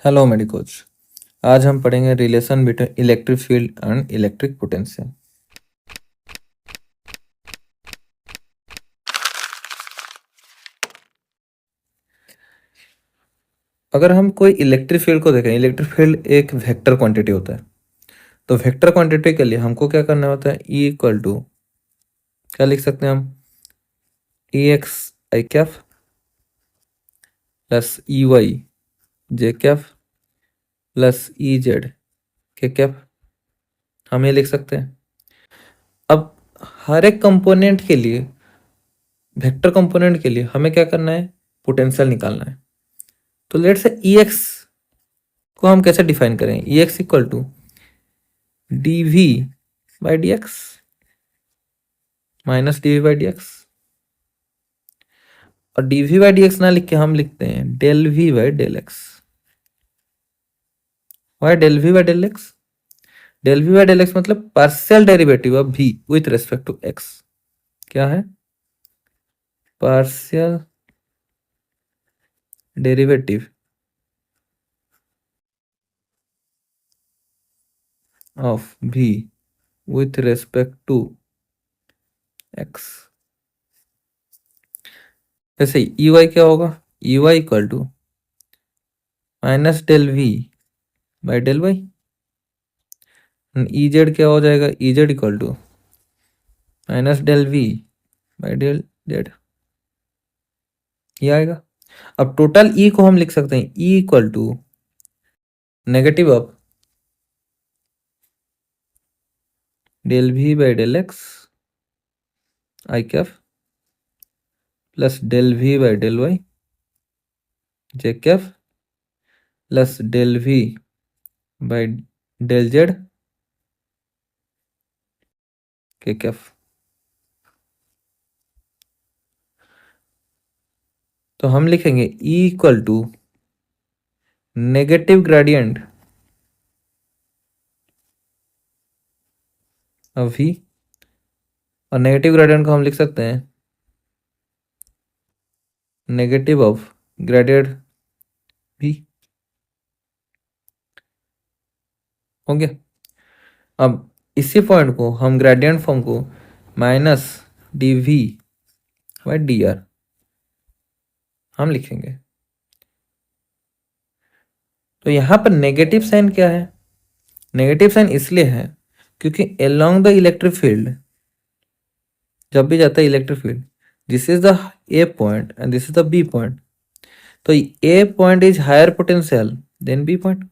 Hello मेडी coach. आज हम पढ़ेंगे relation between electric field and electric potential. अगर हम कोई इलेक्ट्रिक फील्ड को देखें, इलेक्ट्रिक फील्ड एक वेक्टर क्वांटिटी होता है। तो वेक्टर क्वांटिटी के लिए हमको क्या करना होता है? ई इक्वल टू क्या लिख सकते हैं हम? ई x I cap plus E Y J cap plus E Z K Kaif, हम ये लिख सकते हैं। अब हर एक कंपोनेंट के लिए, वेक्टर कंपोनेंट के लिए हमें क्या करना है? पोटेंशियल निकालना है। तो लेट से ई एक्स को हम कैसे डिफाइन करें? E X equal to D V by D X minus D V by D X. और D V by D X ना लिख के हम लिखते हैं del V by del X. Why del V by del X? Del V by del X मतलब partial derivative of V with respect to X. क्या है? Partial derivative of V with respect to X. जैसे E Y क्या होगा? E Y equal to minus del V by del Y. E Z क्या हो जाएगा? E Z equal to minus del V by del Z. ये आएगा। अब total ई को हम लिख सकते हैं E equal to negative of del V by del X I cap plus del V by del Y J cap plus del V by del Z K cap. तो हम लिखेंगे E equal to negative gradient of V, और negative gradient को हम लिख सकते हैं negative of gradient we. हो गया। अब इसी पॉइंट को हम ग्रेडियंट फॉर्म को minus D V by D R हम लिखेंगे। तो यहां पर नेगेटिव साइन क्या है? नेगेटिव साइन इसलिए है क्योंकि अलोंग द इलेक्ट्रिक फील्ड, जब भी जाता है electric field, this is the A point and this is the B point. तो A point is higher potential than B point.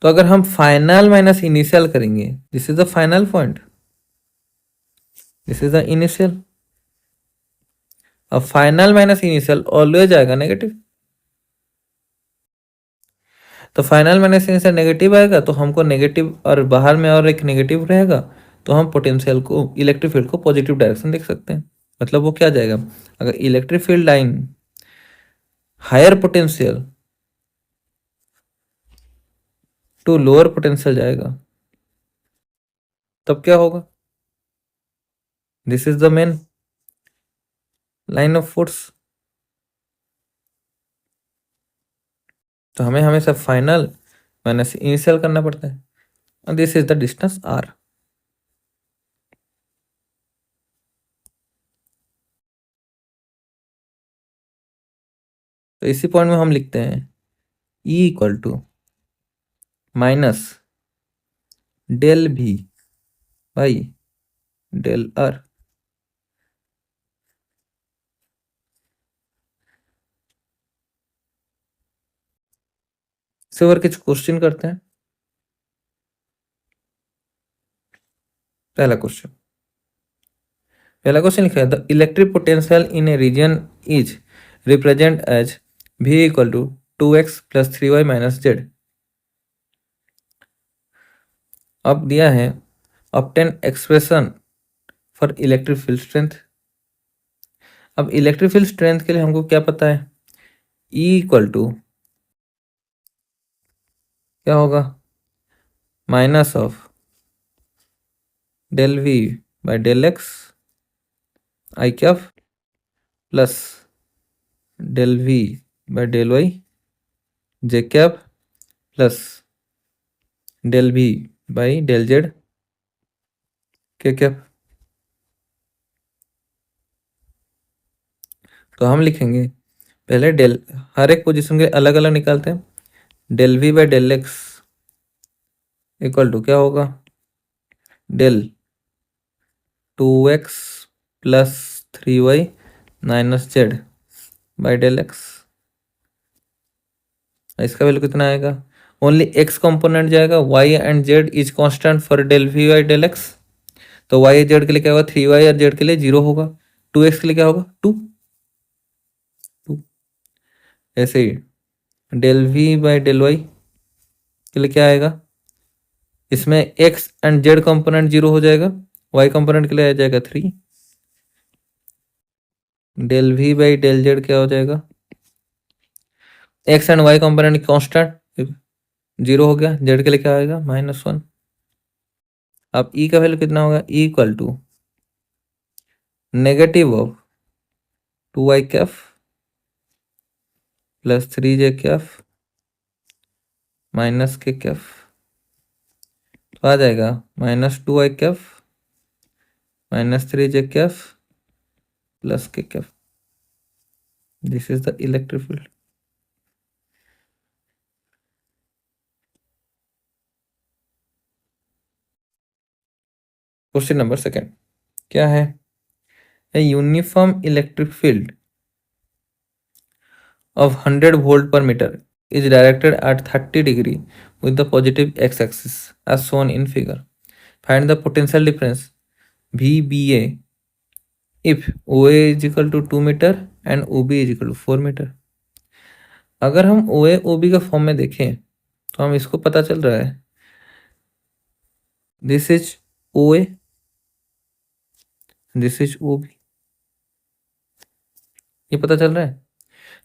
तो अगर हम फाइनल माइनस इनिशियल करेंगे, this is the final point, this is the initial. अब final minus initial always आएगा negative. तो final minus initial negative आएगा, तो हमको नेगेटिव और बाहर में और एक नेगेटिव रहेगा, तो हम पोटेंशियल को, इलेक्ट्रिक फील्ड को पॉजिटिव डायरेक्शन देख सकते हैं। मतलब वो क्या जाएगा? अगर electric field line higher potential to lower potential जाएगा, तब क्या होगा? This is the main line of force. तो हमें हमेशा फाइनल माइनस इनिशियल करना पड़ता है, और this is the distance R. तो इसी पॉइंट में हम लिखते हैं E equal to minus del V by del R. इसे और कुछ क्वेश्चन करते हैं। पहला क्वेश्चन, पहला क्वेश्चन लिखा है the electric potential in a region is represent as v equal to 2x plus 3y minus Z. अब दिया है obtain expression for electric field strength. अब इलेक्ट्रिक फील्ड स्ट्रेंथ के लिए हमको क्या पता है? E इक्वल टू क्या होगा? Minus of del V by del X I cap plus del V by del Y J cap plus del V by del Z K cap. तो हम लिखेंगे पहले डेल, हर एक पोजीशन के अलग अलग निकालते हैं। Del V by del X equal to क्या होगा, del 2x plus 3y minus Z by del X. इसका वैल्यू कितना आएगा, ओनली x कंपोनेंट जाएगा, y and z is constant for del V by del X. तो y z के लिए क्या होगा 3y और z के लिए 0 होगा। 2x के लिए क्या होगा 2। ऐसे ही del V by del Y के लिए क्या आएगा, इसमें x एंड z कंपोनेंट 0 हो जाएगा, y कंपोनेंट के लिए आ जाएगा 3। Del V by del Z क्या हो जाएगा, x and y component constant 0 हो गया, z के लिए क्या आएगा -1। अब e का वैल्यू कितना होगा, e equal to negative of 2y cap plus 3j cap minus K cap. तो आ जाएगा -2y Kaif minus 3j Kaif plus के Kaif. This is the electric field. Question number second क्या है, a uniform electric field of 100 volt per meter is directed at 30 degree with the positive x-axis as shown in figure. Find the potential difference VBA if OA is equal to 2 meter and OB is equal to 4 meter. अगर हम OA OB का form में देखें तो हम इसको पता चल रहा है, this is OA, this is OB, ये पता चल रहा है।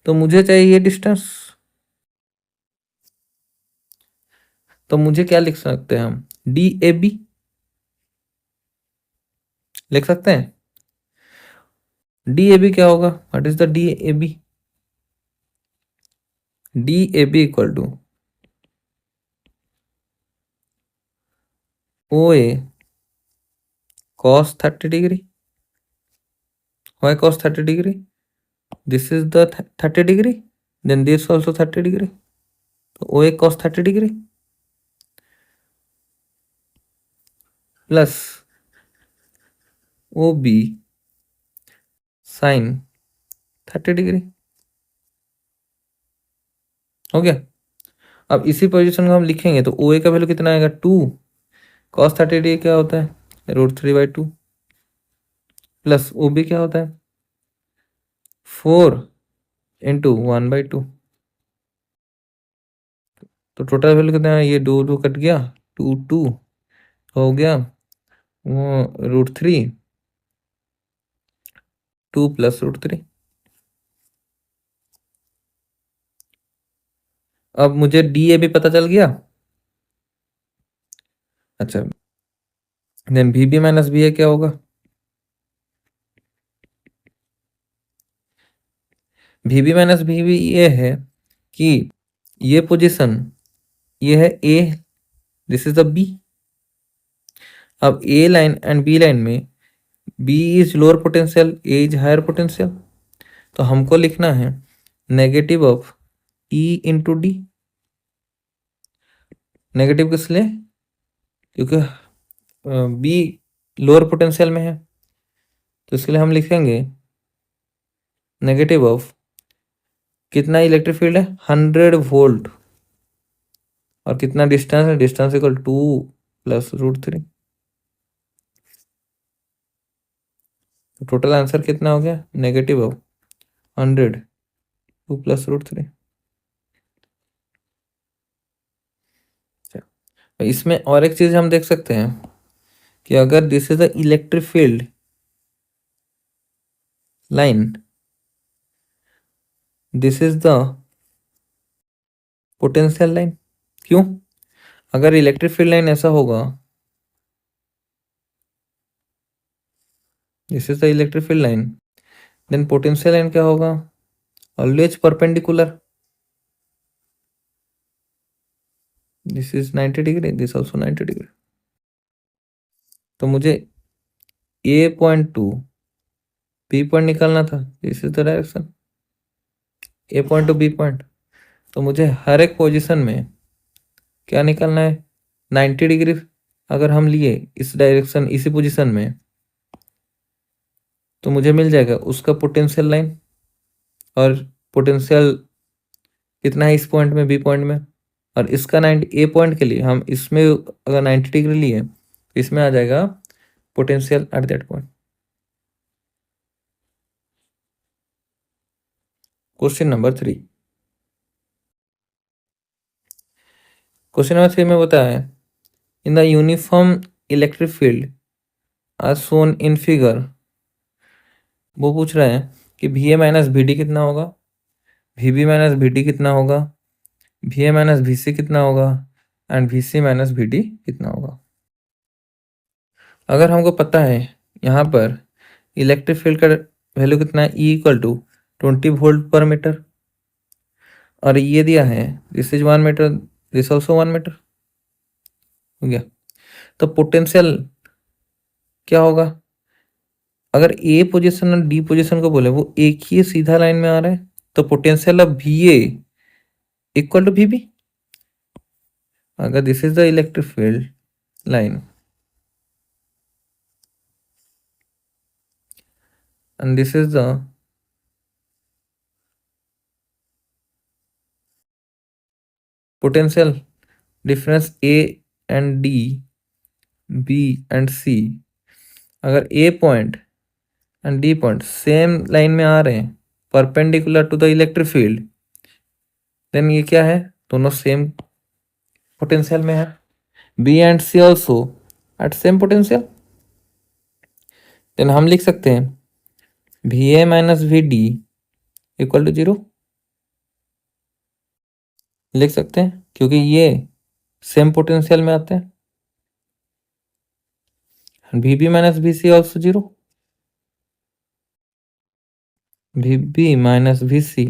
तो मुझे चाहिए ये डिस्टेंस, तो मुझे क्या लिख सकते हैं हम, DAB लिख सकते हैं। DAB क्या होगा, what is the DAB, DAB इक्वल टू OA cos 30 degree, why cos 30 degree, this is the 30 degree, then this also 30 degree, तो OA cos 30 degree plus OB sin 30 degree हो गया। अब इसी पोजीशन को हम लिखेंगे तो OA का वैल्यू कितना आएगा 2, cos 30 डिग्री क्या होता है √3/2 प्लस OB क्या होता है 4 इंटू 1/2। तो टोटल वैल्यू कितना है, ये 2 2 कट गया, 2 2 हो गया √3 2 प्लस √3। अब मुझे DAB पता चल गया। अच्छा, देन VB माइनस VA क्या होगा, VB माइनस VB ये है कि ये पोजीशन ये है A, this is the B। अब A line and B line में B is lower potential, A is higher potential, तो हमको लिखना है negative of E into D. Negative किस लिए, क्योंकि B लोअर पोटेंशियल में है, तो इसके लिए हम लिखेंगे नेगेटिव ऑफ कितना इलेक्ट्रिक फील्ड है 100 वोल्ट और कितना डिस्टेंस है, डिस्टेंस इक्वल 2 प्लस √3। तो टोटल आंसर कितना हो गया, नेगेटिव ऑफ 100 2 प्लस √3। इसमें और एक चीज हम देख सकते हैं कि अगर this is the electric field line, this is the potential line. क्यों, अगर इलेक्ट्रिक फील्ड लाइन ऐसा होगा, this is the electric field line, then potential line क्या होगा, always perpendicular. This is 90 degree, this also 90 degree. तो मुझे A point to B point निकालना था, this is the direction A point to B point. तो मुझे हर एक position में क्या निकालना है, 90 डिग्री। अगर हम लिए इस डायरेक्शन इसी पोजीशन में तो मुझे मिल जाएगा उसका पोटेंशियल लाइन, और पोटेंशियल कितना है इस पॉइंट में, बी पॉइंट में। और इसका 90 ए पॉइंट के लिए हम इसमें अगर 90 डिग्री लिए तो इसमें आ जाएगा potential at that point. Question number 3। Question number 3 में बताया है in the uniform electric field as shown in figure. वो पूछ रहे हैं कि V A minus V D कितना होगा, V B minus V D कितना होगा, V A minus V C कितना होगा, and V C minus V D कितना होगा। अगर हमको पता है यहाँ पर इलेक्ट्रिक फील्ड का वैल्यू कितना है, E equal to 20 volt per metre, और ये दिया है this is 1 metre, this also 1 metre हो गया। तो पोटेंशियल क्या होगा, अगर ए पोजीशन और डी पोजीशन को बोले वो एक ही सीधा लाइन में आ रहा है तो potential of V A equal to V B. अगर this is the electric field line and this is the potential difference A and D, B and C। अगर A point and D point same लाइन में आ रहे हैं perpendicular to the electric field, then ये क्या है, दोनों सेम पोटेंशियल में है। B and C also at same potential, then हम लिख सकते हैं V A minus V D equal to 0 लिख सकते हैं, क्योंकि ये सेम पोटेंशियल में आते हैं। V B minus V C also 0, V B minus V C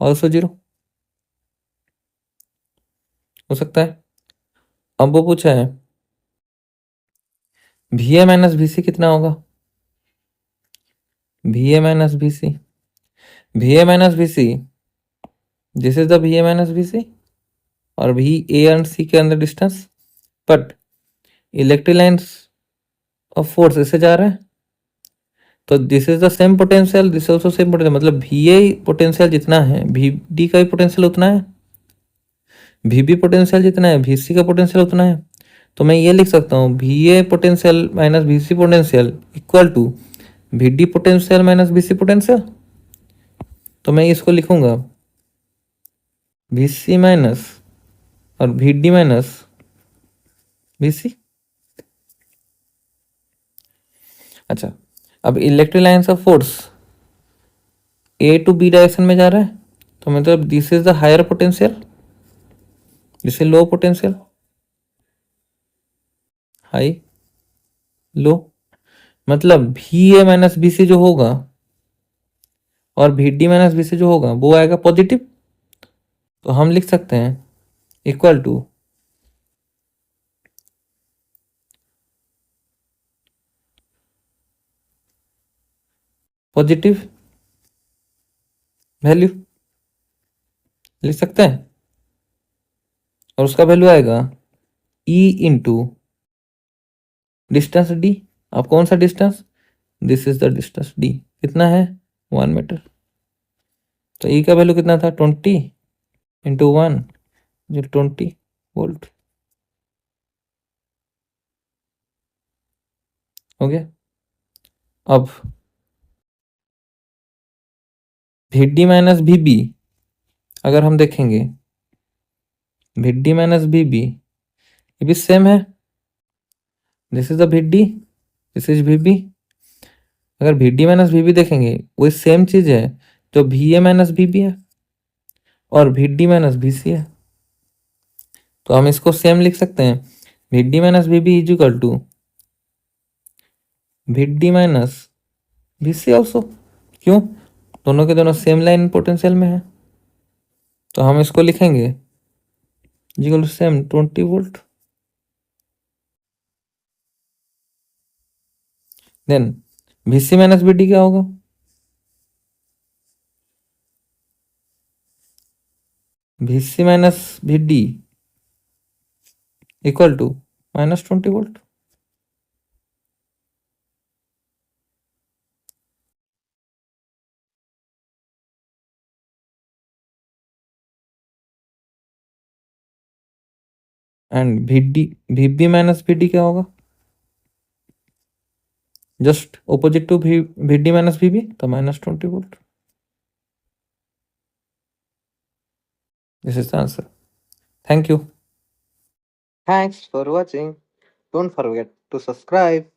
also 0 हो सकता है। अब वो पूछा है V A minus V C कितना होगा, V A minus V C, V A minus V C this is the V A minus V C, और वी ए एंड सी के अंदर distance, but electric lines of force ऐसे जा रहा है तो this is the same potential, this also same potential, मतलब V A potential जितना है वी डी का भी पोटेंशियल उतना है, वी बी पोटेंशियल जितना है वी सी का पोटेंशियल उतना है। तो मैं ये लिख सकता हूँ V A potential minus V C potential equal to V D potential minus V C potential. तो मैं इसको लिखूंगा वी सी माइनस और V D minus V C. अच्छा, अब electric lines of force A to B direction में जा रहा है तो मतलब this is the higher potential, this is low potential, high low, मतलब V A minus B C जो होगा और V D minus B C जो होगा वो आएगा पॉजिटिव। तो हम लिख सकते हैं इक्वल टू पॉजिटिव वैल्यू लिख सकते हैं, और उसका वैल्यू आएगा ई इंटू डिस्टेंस डी। अब कौन सा distance, this is the distance D, कितना है 1 मीटर। तो ई का वैल्यू कितना था 20 इंटू 1 जो 20 वोल्ट हो गया। अब V D minus V B अगर हम देखेंगे V D minus V B ये भी सेम है, this is the V D, this is V B. अगर V D minus V B देखेंगे वही सेम चीज है जो V A minus V B है और V D minus V C है। तो हम इसको सेम लिख सकते हैं V D minus V B is equal to V D minus V C also, क्यों, दोनों के दोनों सेम लाइन पोटेंशियल में है। तो हम इसको लिखेंगे is equal to same 20 volt. Then VC minus VD क्या होगा? VC minus VD equal to minus 20 volt. And VB minus VD क्या होगा? जस्ट ऑपोजिट टू VD माइनस VB, तो minus 20 volt. This is the answer. Thank you. Thanks for watching. Don't forget to subscribe.